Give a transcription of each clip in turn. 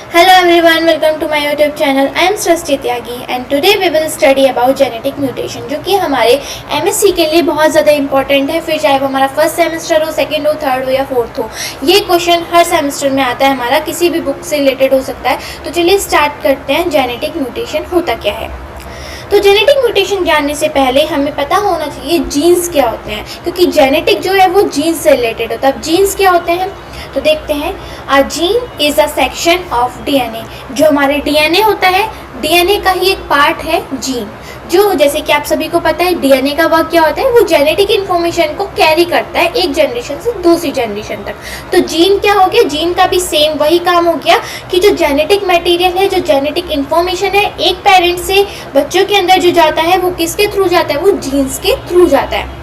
Hello everyone, welcome to my YouTube channel. I am Srishti Tyagi and today we will study about genetic mutation जो कि हमारे MSc के लिए बहुत ज़्यादा इंपॉर्टेंट है। फिर चाहे वो हमारा फर्स्ट सेमेस्टर हो, सेकंड हो, थर्ड हो या फोर्थ हो, ये क्वेश्चन हर सेमेस्टर में आता है, हमारा किसी भी बुक से रिलेटेड हो सकता है। तो चलिए स्टार्ट करते हैं, जेनेटिक म्यूटेशन होता क्या है। तो जेनेटिक म्यूटेशन जानने से पहले हमें पता होना चाहिए जीन्स क्या होते हैं, क्योंकि जेनेटिक जो है वो जीन्स से रिलेटेड होता है। अब जीन्स क्या होते हैं तो देखते हैं। A gene is a section of DNA. जो हमारे डीएनए होता है, डीएनए का ही एक पार्ट है जीन, जो जैसे कि आप सभी को पता है डीएनए का वर्क क्या होता है, वो जेनेटिक इन्फॉर्मेशन को कैरी करता है एक जनरेशन से दूसरी जनरेशन तक। तो जीन क्या हो गया, जीन का भी सेम वही काम हो गया कि जो जेनेटिक मटेरियल है, जो जेनेटिक इन्फॉर्मेशन है, एक पेरेंट से बच्चों के अंदर जो जाता है वो किसके थ्रू जाता है, वो जीन्स के थ्रू जाता है।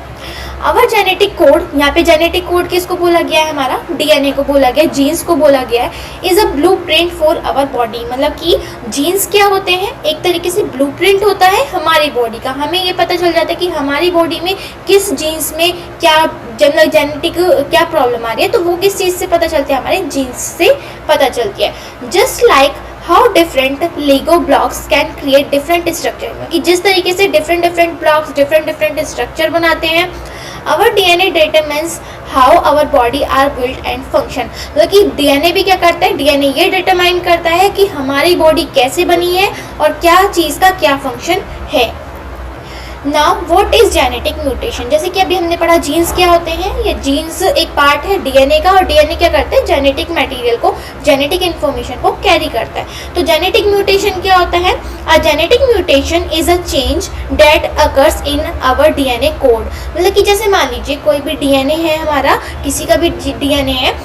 अवर जेनेटिक कोड, यहाँ पे जेनेटिक कोड किसको बोला गया है, हमारा डीएनए को बोला गया है, जीन्स को बोला गया है। Is a blueprint for our body, मतलब कि जीन्स क्या होते हैं, एक तरीके से ब्लूप्रिंट होता है हमारी बॉडी का। हमें ये पता चल जाता है कि हमारी बॉडी में किस जीन्स में क्या जेनेटिक क्या प्रॉब्लम आ रही है, तो वो किस चीज़ से पता चलती है, हमारे जीन्स से पता चलती है। Just like how different Lego blocks can create different structure, कि जिस तरीके से डिफरेंट ब्लॉक्स डिफरेंट स्ट्रक्चर बनाते हैं, our DNA determines how our body are built and function। मतलब कि DNA भी क्या करता है, DNA ये डिटरमाइन करता है कि हमारी बॉडी कैसे बनी है और क्या चीज़ का क्या फंक्शन है। Now what is genetic mutation, जैसे कि अभी हमने पढ़ा जीन्स क्या होते हैं, ये जीन्स एक पार्ट है डीएनए का, और डीएनए क्या करते हैं, जेनेटिक मटेरियल को, जेनेटिक इन्फॉर्मेशन को कैरी करता है। तो जेनेटिक म्यूटेशन क्या होता है, a genetic mutation is a change that occurs in our DNA code. मतलब कि जैसे मान लीजिए कोई भी डीएनए है हमारा, किसी का भी डीएनए है,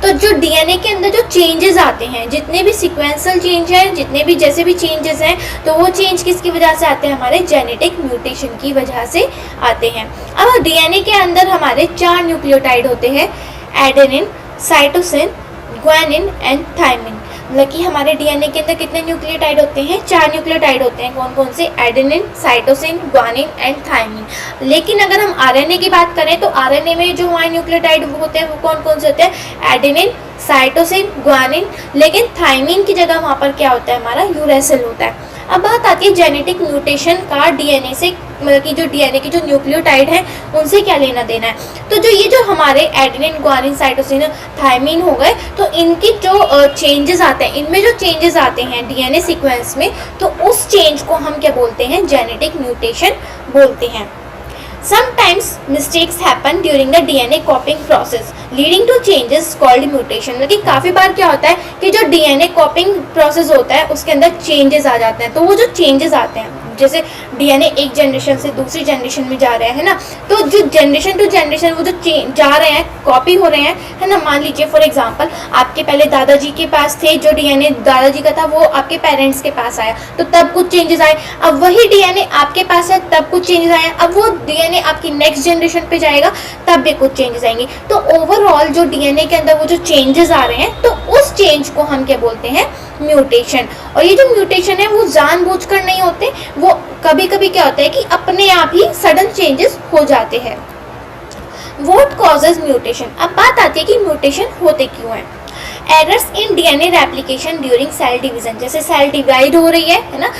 तो जो डीएनए के अंदर जो चेंजेस आते हैं, जितने भी सीक्वेंशियल चेंज है, जितने भी जैसे भी चेंजेस हैं, तो वो चेंज किसकी वजह से आते हैं, हमारे जेनेटिक म्यूटेशन की वजह से आते हैं। अब डीएनए के अंदर हमारे 4 न्यूक्लियोटाइड होते हैं, adenine, cytosine, guanine and thymine. मतलब कि हमारे डीएनए के अंदर कितने न्यूक्लियोटाइड होते हैं, 4 न्यूक्लियोटाइड होते हैं। कौन कौन से, adenine, cytosine, guanine and thymine. लेकिन अगर हम आरएनए की बात करें तो आरएनए में जो हमारे न्यूक्लियोटाइड होते हैं वो कौन कौन से होते हैं, एडेनिन, साइटोसिन, ग्वानिन, लेकिन थायमिन की जगह वहाँ पर क्या होता है, हमारा यूरेसिल होता है। अब बात आती है जेनेटिक म्यूटेशन का डीएनए से, मतलब कि जो डीएनए की जो न्यूक्लियोटाइड है उनसे क्या लेना देना है। तो जो ये जो हमारे एडेनिन, ग्वानिन, साइटोसिन, थायमिन हो गए, तो इनकी जो चेंजेस आते हैं, इनमें जो चेंजेस आते हैं डीएनए सीक्वेंस में, तो उस चेंज को हम क्या बोलते हैं, जेनेटिक म्यूटेशन बोलते हैं। Sometimes mistakes happen during the DNA copying process, leading to changes called mutation। मतलब कि काफ़ी बार क्या होता है कि जो DNA copying process होता है उसके अंदर चेंजेस आ जाते हैं। तो वो जो चेंजेस आते हैं, जैसे डीएनए एक जनरेशन से दूसरी जनरेशन में जा रहे हैं, है ना, तो जो जनरेशन टू जनरेशन वो जो जा रहे हैं, कॉपी हो रहे हैं, है ना। मान लीजिए फॉर एग्जांपल आपके पहले दादाजी के पास थे, जो डीएनए दादाजी का था वो आपके पेरेंट्स के पास आया, तो तब कुछ चेंजेस आए। अब वही डीएनए आपके पास है, तब कुछ चेंजेस आए। अब वो डीएनए आपकी नेक्स्ट जनरेशन पे जाएगा, तब भी कुछ चेंजेस आएंगे। तो ओवरऑल जो डीएनए के अंदर वो जो चेंजेस आ रहे हैं, तो उस चेंज को हम क्या बोलते हैं, म्यूटेशन। और ये जो म्यूटेशन है वो जानबूझकर नहीं होते, वो कभी कभी क्या होता है कि अपने आप ही सडन चेंजेस हो जाते हैं। व्हाट कॉजेज म्यूटेशन, अब बात आती है कि म्यूटेशन होते क्यों हैं। Errors in DNA replication during cell division, जैसे सेल डिवाइड हो रही है ना,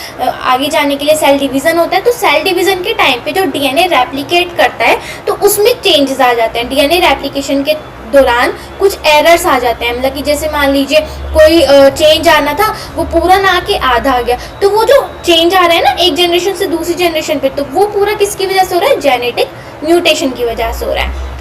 आगे जाने के लिए सेल डिवीजन होता है, तो सेल डिवीजन के टाइम पे जो डीएनए रेप्लिकेट करता है तो उसमें चेंजेस आ जाते हैं। डीएनए रेप्लिकेशन के दौरान कुछ एरर्स आ जाते हैं, मतलब कि जैसे मान लीजिए कोई चेंज आना था, वो पूरा ना आके आधा आ गया, तो वो जो चेंज आ रहा है ना एक जनरेशन से दूसरी जनरेशन पे, तो वो पूरा किसकी वजह से हो रहा है, जेनेटिक म्यूटेशन की वजह से हो रहा है।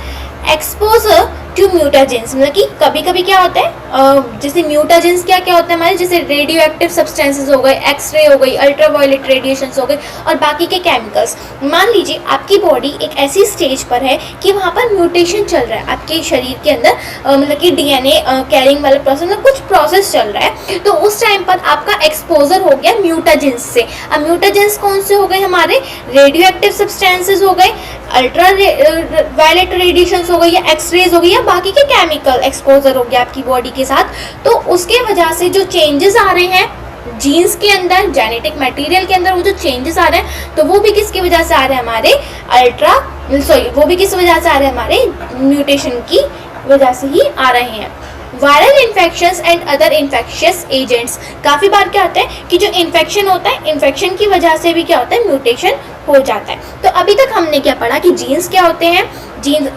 एक्सपोजर टू म्यूटाजेंस, मतलब कि कभी कभी क्या होता है, जैसे म्यूटाजेंस क्या क्या होता है हमारे, जैसे रेडियो एक्टिव सब्सटेंसेज हो गए, एक्सरे हो गई, अल्ट्रावायलेट रेडिएशंस हो गए और बाकी के केमिकल्स। मान लीजिए आपकी बॉडी एक ऐसी स्टेज पर है कि वहाँ पर म्यूटेशन चल रहा है आपके शरीर के अंदर, मतलब कि डीएनए कैरिंग वाला प्रोसेस, मतलब कुछ प्रोसेस चल रहा है, तो उस टाइम पर आपका एक्सपोजर हो गया म्यूटाजेंस से। अब म्यूटाजेंस कौन से हो गए, हमारे रेडियो एक्टिव सब्सटेंसेज हो गए, अल्ट्रा वायलेट रेडिएशंस हो गई, या एक्सरेज हो गई, या बाकी के केमिकल एक्सपोजर हो गया आपकी बॉडी के साथ। तो उसके वजह से जो चेंजेस आ रहे हैं जीन्स के अंदर, जेनेटिक मटेरियल के अंदर, वो जो चेंजेस आ रहे हैं, तो वो भी किसकी वजह से आ रहे हैं, हमारे वो भी किस वजह से आ रहे हैं, हमारे म्यूटेशन की वजह से ही आ रहे हैं। Viral infections and other infectious agents. काफ़ी बार क्या होता है कि जो इन्फेक्शन होता है, इन्फेक्शन की वजह से भी क्या होता है, म्यूटेशन हो जाता है। तो अभी तक हमने क्या पढ़ा कि जीन्स क्या होते हैं। जीन्स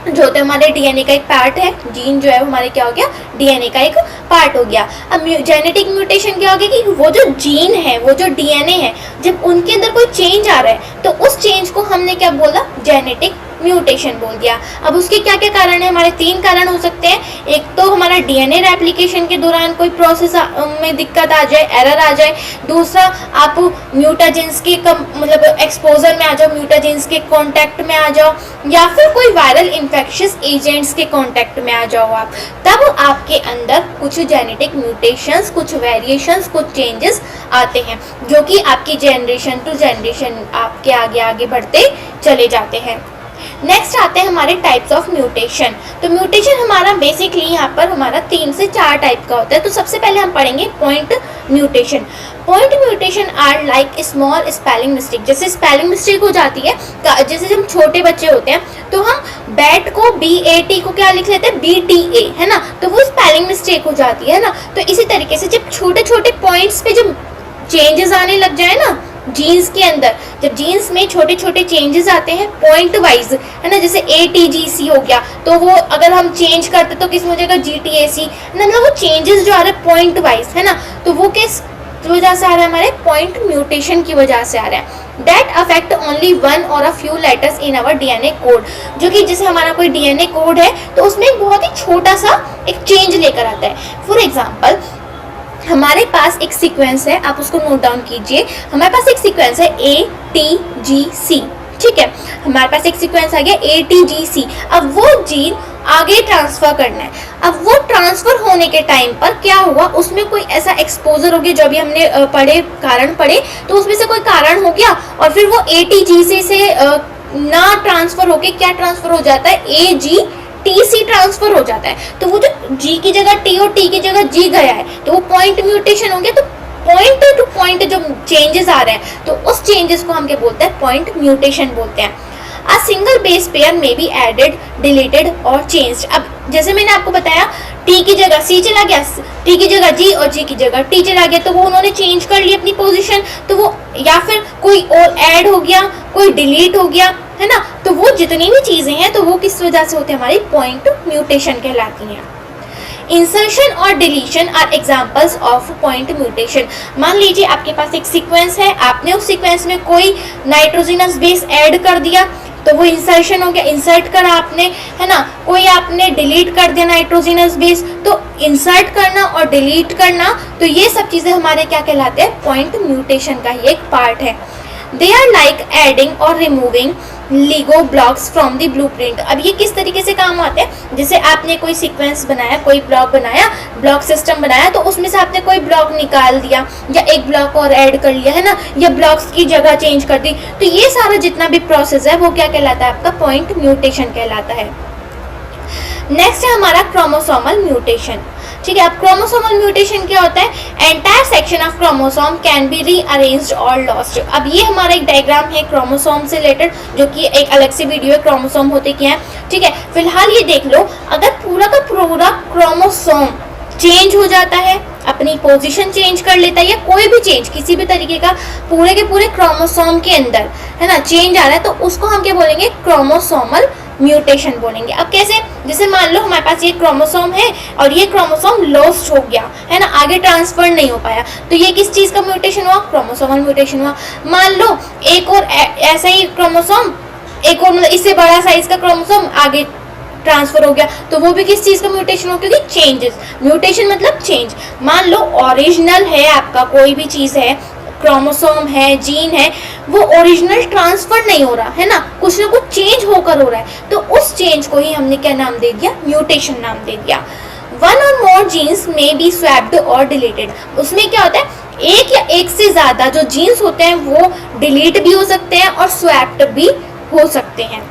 जो होते हैं हमारे डीएनए का एक पार्ट है। जीन जो है वो हमारे क्या हो गया, डीएनए का एक पार्ट हो गया। अब जेनेटिक म्यूटेशन क्या हो गया कि वो जो जीन है, वो जो डीएनए है, जब उनके अंदर कोई चेंज आ रहा है तो उस चेंज को हमने क्या बोला, जेनेटिक म्यूटेशन बोल दिया। अब उसके क्या क्या कारण है, हमारे 3 कारण हो सकते हैं। एक तो हमारा डीएनए रेप्लिकेशन के दौरान कोई प्रोसेस में दिक्कत आ जाए, एरर आ जाए। दूसरा, आप म्यूटाजेंस के मतलब एक्सपोजर में आ जाओ, म्यूटाजेंस के कांटेक्ट में आ जाओ, या फिर कोई वायरल इन्फेक्शियस एजेंट्स के कांटेक्ट में आ जाओ आप, तब आपके अंदर कुछ जेनेटिक म्यूटेशंस, कुछ वेरिएशंस, कुछ चेंजेस आते हैं, जो कि आपकी जनरेशन टू जनरेशन आपके आगे आगे बढ़ते चले जाते हैं। नेक्स्ट आते हैं हमारे टाइप्स ऑफ म्यूटेशन। तो म्यूटेशन हमारा बेसिकली यहाँ पर हमारा 3 से 4 टाइप का होता है। तो सबसे पहले हम पढ़ेंगे point mutation. Point mutation are like small spelling mistake. जैसे स्पेलिंग मिस्टेक हो जाती है, जैसे जब छोटे बच्चे होते हैं तो हम बैट को BAT को क्या लिख लेते हैं, BTA, है ना, तो वो स्पेलिंग मिस्टेक हो जाती है ना। तो इसी तरीके से जब छोटे छोटे पॉइंट्स पे जब चेंजेस आने लग जाए ना जीन्स के अंदर, जब जीन्स में छोटे छोटे चेंजेस आते हैं पॉइंट वाइज, है ना, जैसे ATGC हो गया, तो वो अगर हम चेंज करते तो किस हो जाएगा, GTAC, है ना, मतलब वो चेंजेस जो आ रहे हैं पॉइंट वाइज, है ना, तो वो किस वजह से आ रहा है, हमारे पॉइंट म्यूटेशन की वजह से आ रहा है। That affect only one or a few letters in our DNA code. जो कि जैसे हमारा कोई DNA कोड है तो उसमें एक बहुत ही छोटा सा एक चेंज लेकर आता है। फॉर एग्जाम्पल, हमारे पास एक सीक्वेंस है, आप उसको नोट डाउन कीजिए। हमारे पास एक सीक्वेंस है ATGC, ठीक है, हमारे पास एक सीक्वेंस आ गया ATGC। अब वो जीन आगे ट्रांसफर करना है। अब वो ट्रांसफर होने के टाइम पर क्या हुआ, उसमें कोई ऐसा एक्सपोजर हो गया, जो अभी हमने कारण पढ़े, तो उसमें से कोई कारण हो गया और फिर वो ATGC से ना ट्रांसफर होके क्या ट्रांसफर हो जाता है, AGTC ट्रांसफर हो जाता है। तो वो जो G की जगह T और T की जगह G गया है, तो वो पॉइंट म्यूटेशन हो गया। तो पॉइंट टू पॉइंट जो चेंजेस आ रहे हैं, तो उस चेंजेस को हम क्या बोलते हैं, पॉइंट म्यूटेशन बोलते हैं। A single base pair may be added, deleted और changed। अब जैसे मैंने आपको बताया, T की जगह C चला गया, T की जगह G और G की जगह T चला गया, तो वो उन्होंने चेंज कर ली अपनी पोजीशन। तो वो या फिर कोई और ऐड हो गया, कोई डिलीट हो गया, है ना, तो वो जितनी भी चीजें हैं तो वो किस वजह से होती है, हमारी पॉइंट म्यूटेशन कहलाती हैं। इंसर्शन और deletion are examples of point mutation. मान लीजिए आपके पास एक सीक्वेंस है, आपने उस सीक्वेंस में कोई नाइट्रोजनस बेस ऐड कर दिया, तो वो इंसर्शन हो गया, इंसर्ट करा आपने, है ना। कोई आपने डिलीट कर दिया नाइट्रोजनस बेस, तो इंसर्ट करना और डिलीट करना, तो ये सब चीजें हमारे क्या कहलाते हैं, पॉइंट म्यूटेशन का ही एक पार्ट है। दे आर लाइक एडिंग और removing LIGO blocks from the blueprint. अब ये किस तरीके से काम आते हैं, जैसे आपने कोई सीक्वेंस बनाया, कोई ब्लॉक बनाया, ब्लॉक सिस्टम बनाया, तो उसमें से आपने कोई ब्लॉक निकाल दिया या एक ब्लॉक और ऐड कर लिया, है ना, या ब्लॉक्स की जगह चेंज कर दी, तो ये सारा जितना भी प्रोसेस है वो क्या कहलाता है, आपका पॉइंट म्यूटेशन कहलाता है। नेक्स्ट है हमारा क्रोमोसोमल म्यूटेशन, ठीक है। अब क्रोमोसोमल म्यूटेशन क्या होता है, entire section of chromosome can be rearranged और लॉस्ट। अब ये हमारा एक डायग्राम है क्रोमोसोम से रिलेटेड, जो कि एक अलग से वीडियो है, क्रोमोसोम होते क्या है, ठीक है। फिलहाल ये देख लो, अगर पूरा का पूरा क्रोमोसोम चेंज हो जाता है, अपनी पोजीशन चेंज कर लेता है, या कोई भी चेंज किसी भी तरीके का पूरे के पूरे क्रोमोसोम के अंदर, है ना, चेंज आ रहा है, तो उसको हम क्या बोलेंगे, क्रोमोसोमल म्यूटेशन बोलेंगे। अब कैसे, जैसे मान लो हमारे पास ये क्रोमोसोम है और ये क्रोमोसोम लॉस्ट हो गया, है ना, आगे ट्रांसफर नहीं हो पाया, तो ये किस चीज का म्यूटेशन हुआ, क्रोमोसोमल म्यूटेशन हुआ। मान लो एक और ऐसा ही क्रोमोसोम, एक और मतलब इससे बड़ा साइज का क्रोमोसोम आगे ट्रांसफर हो गया, तो वो भी किस चीज का म्यूटेशन हो, क्योंकि चेंजेस, म्यूटेशन मतलब चेंज। मान लो ओरिजिनल है आपका, कोई भी चीज है, क्रोमोसोम है, जीन है, वो ओरिजिनल ट्रांसफर नहीं हो रहा है ना, कुछ ना कुछ चेंज होकर हो रहा है, तो उस चेंज को ही हमने क्या नाम दे दिया, म्यूटेशन नाम दे दिया। वन और मोर जीन्स में बी स्वैप्ड और डिलीटेड। उसमें क्या होता है, एक या एक से ज्यादा जो जीन्स होते हैं वो डिलीट भी हो सकते हैं और स्वैप्ड भी हो सकते हैं।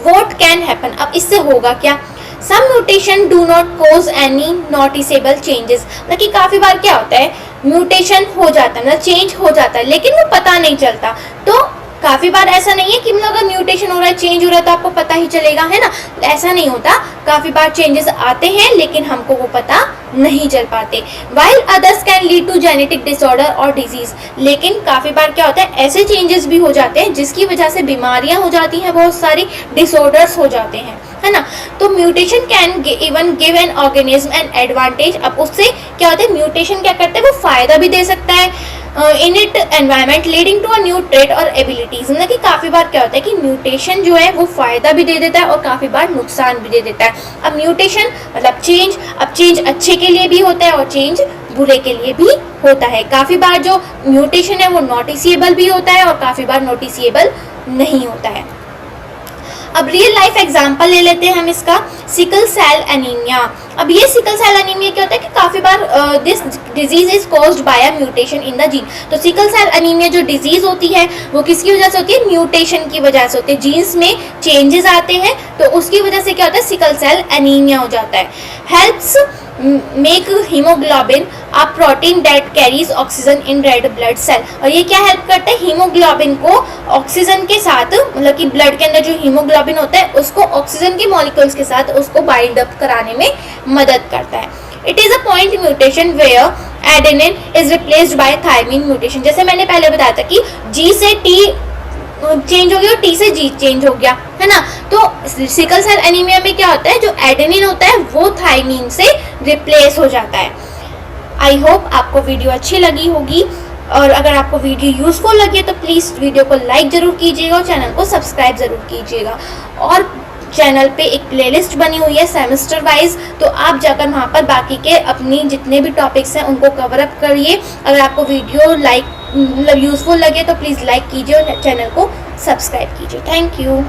What can happen, अब इससे होगा क्या, Some mutation do not cause any noticeable changes। मतलब कि काफी बार क्या होता है, म्यूटेशन हो जाता है, मतलब चेंज हो जाता है, लेकिन वो पता नहीं चलता, तो काफी बार ऐसा नहीं है कि मतलब अगर म्यूटेशन हो रहा है, चेंज हो रहा है तो आपको पता ही चलेगा, है ना, ऐसा नहीं होता। काफी बार चेंजेस आते हैं लेकिन हमको वो पता नहीं चल पाते। While others can lead to genetic disorder और डिजीज, लेकिन काफी बार क्या होता है, ऐसे चेंजेस भी हो जाते हैं जिसकी वजह से बीमारियां हो जाती हैं, बहुत सारी डिसऑर्डर्स हो जाते हैं, है ना। तो mutation can even give an organism an advantage. अब उससे क्या होता है, म्यूटेशन क्या करता है, वो फायदा भी दे सकता है in it environment leading to a new trait or abilities. मतलब कि काफी बार क्या होता है कि म्यूटेशन जो है वो फायदा भी दे देता है और काफी बार नुकसान भी दे देता है। अब म्यूटेशन मतलब चेंज, अब चेंज अच्छे के लिए भी होता है और चेंज बुरे के लिए भी होता है। काफी बार जो म्यूटेशन है वो नोटिसिएबल भी होता है और काफी बार नोटिसिएबल नहीं होता है। अब रियल लाइफ एग्जांपल ले लेते हैं हम इसका, सिकल सेल एनीमिया। अब ये सिकल सेल एनीमिया क्या होता है कि काफी बार this disease is caused by a mutation in the gene. तो सिकल सेल एनीमिया जो डिजीज होती है वो किसकी वजह से होती है, म्यूटेशन की वजह से होती है। जीन्स में चेंजेस आते हैं तो उसकी वजह से क्या होता है, सिकल सेल एनीमिया हो जाता है। Helps make haemoglobin a protein that carries oxygen in red blood cell. और ये क्या हेल्प करता है, हीमोग्लोबिन को ऑक्सीजन के साथ, मतलब कि ब्लड के अंदर जो हीमोग्लोबिन होता है उसको ऑक्सीजन के मॉलिक्यूल्स के साथ उसको बाइंड अप कराने में मदद करता है। It is a point mutation where adenine is replaced by thymine mutation. जैसे मैंने पहले बताया था कि जी से टी चेंज हो गया और टी से जी चेंज हो गया, है ना। तो सिकल सेल एनीमिया में क्या होता है, जो एडेनिन होता है वो थायमिन से रिप्लेस हो जाता है। आई होप आपको वीडियो अच्छी लगी होगी और अगर आपको वीडियो यूजफुल लगी तो प्लीज़ वीडियो को लाइक ज़रूर कीजिएगा और चैनल को सब्सक्राइब ज़रूर कीजिएगा। और चैनल पे एक प्लेलिस्ट बनी हुई है सेमेस्टर वाइज, तो आप जाकर वहाँ पर बाकी के अपनी जितने भी टॉपिक्स हैं उनको कवर अप करिए। अगर आपको वीडियो मतलब यूजफुल लगे तो प्लीज़ लाइक कीजिए और चैनल को सब्सक्राइब कीजिए। Thank you.